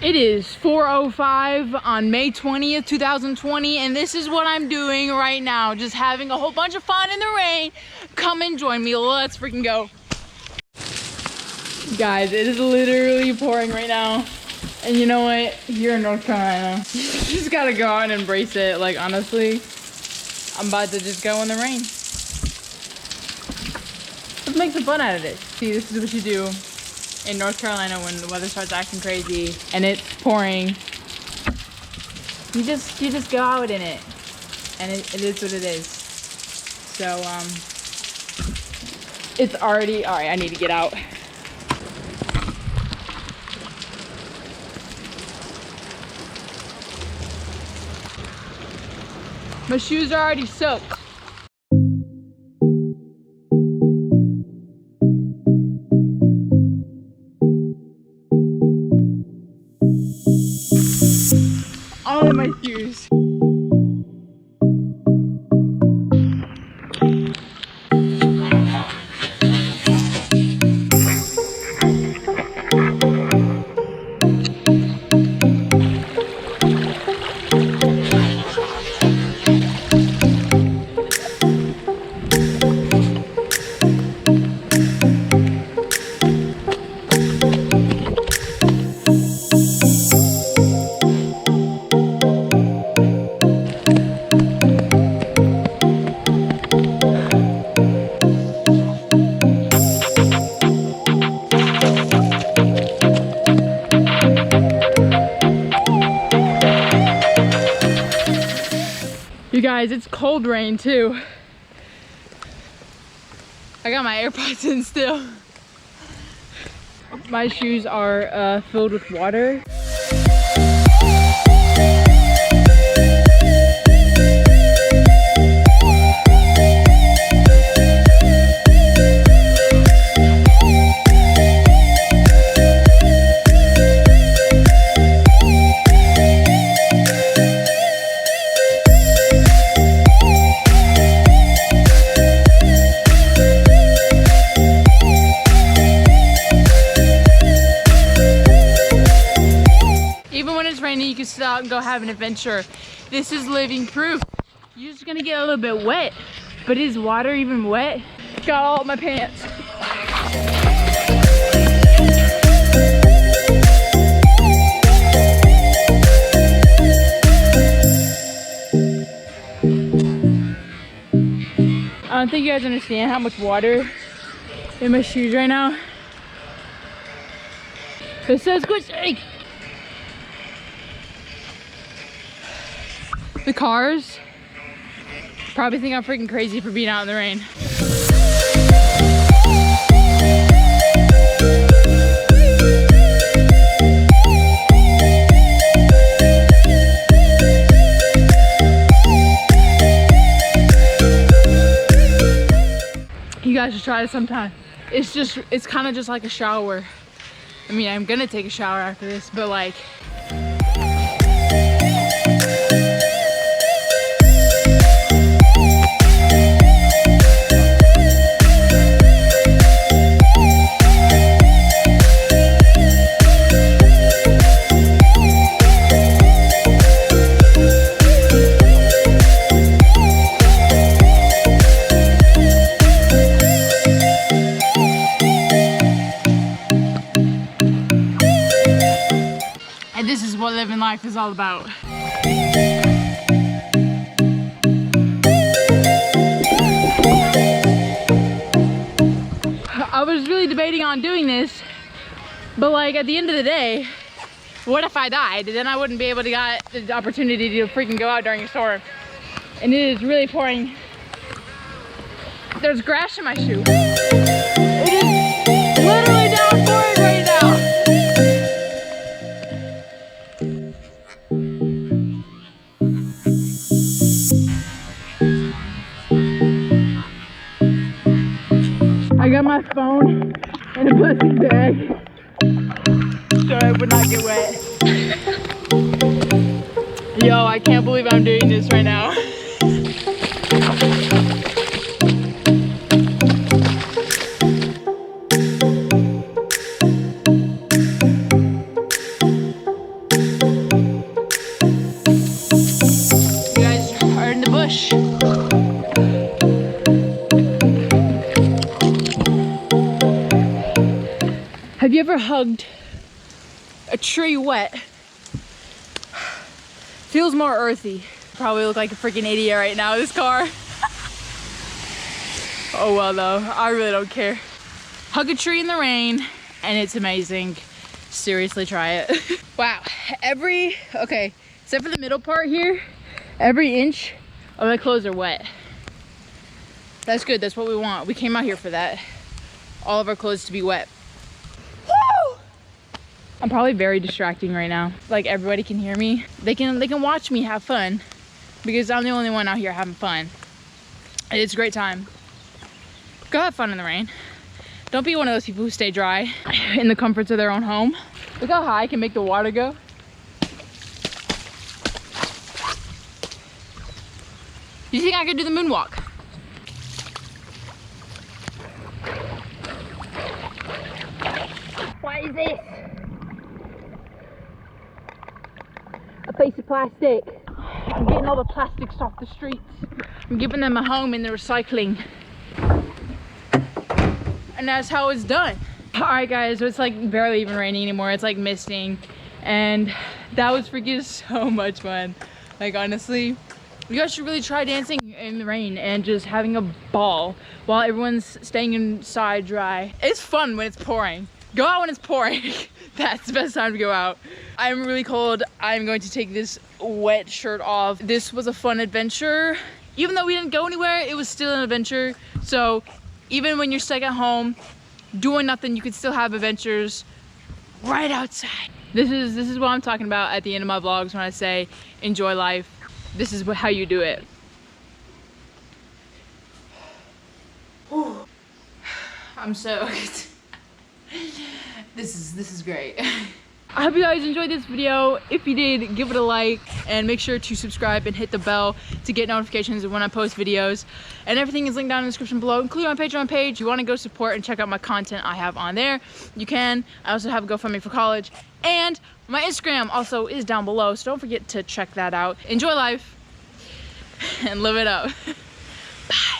It is 4:05 on May 20th, 2020, and this is what I'm doing right now. Just having a whole bunch of fun in the rain. Come and join me. Let's freaking go. Guys, it is literally pouring right now. And you know what? You're in North Carolina. You just gotta go out and embrace it. Like, honestly, I'm about to just go in the rain. Let's make some fun out of it. See, this is what you do in North Carolina when the weather starts acting crazy and it's pouring. You just go out in it, and it is what it is. So it's already all right. I need to get out. My shoes are already soaked. All of my shoes. You guys, it's cold rain too. I got my AirPods in still. My shoes are filled with water. You can sit out and go have an adventure. This is living proof. You're just gonna get a little bit wet, but is water even wet? Got all my pants. I don't think you guys understand how much water in my shoes right now. It says quit shake. The cars probably think I'm freaking crazy for being out in the rain. You guys should try it sometime. It's kind of just like a shower. I mean, I'm gonna take a shower after this, but like, and this is what living life is all about. I was really debating on doing this, but like at the end of the day, what if I died? Then I wouldn't be able to get the opportunity to freaking go out during a storm. And it is really pouring. There's grass in my shoe. It is literally downpouring right now. I got my phone in a plastic bag so it would not get wet. Yo, I can't believe I'm doing this right now. you ever hugged a tree wet? Feels more earthy. Probably look like a freaking idiot right now in this car. Oh well though, I really don't care. Hug a tree in the rain and it's amazing. Seriously, try it. Wow, okay, except for the middle part here, every inch of my clothes are wet. That's good, that's what we want. We came out here for that. All of our clothes to be wet. Woo! I'm probably very distracting right now. Like everybody can hear me. They can watch me have fun because I'm the only one out here having fun. And it's a great time. Go have fun in the rain. Don't be one of those people who stay dry in the comforts of their own home. Look how high I can make the water go. You think I could do the moonwalk? What is this? A piece of plastic. I'm getting all the plastics off the streets. I'm giving them a home in the recycling. And that's how it's done. All right guys, so it's like barely even raining anymore. It's like misting. And that was freaking so much fun. Like honestly, you guys should really try dancing in the rain and just having a ball while everyone's staying inside dry. It's fun when it's pouring. Go out when it's pouring. That's the best time to go out. I'm really cold. I'm going to take this wet shirt off. This was a fun adventure. Even though we didn't go anywhere, it was still an adventure. So even when you're stuck at home doing nothing, you can still have adventures right outside. This is what I'm talking about at the end of my vlogs when I say enjoy life. This is how you do it. I'm soaked. This is great. I hope you guys enjoyed this video. If you did, give it a like and make sure to subscribe and hit the bell to get notifications when I post videos. And everything is linked down in the description below, including my Patreon page. If you want to go support and check out my content I have on there, you can. I also have a GoFundMe for college. And my Instagram also is down below, so don't forget to check that out. Enjoy life and live it up. Bye.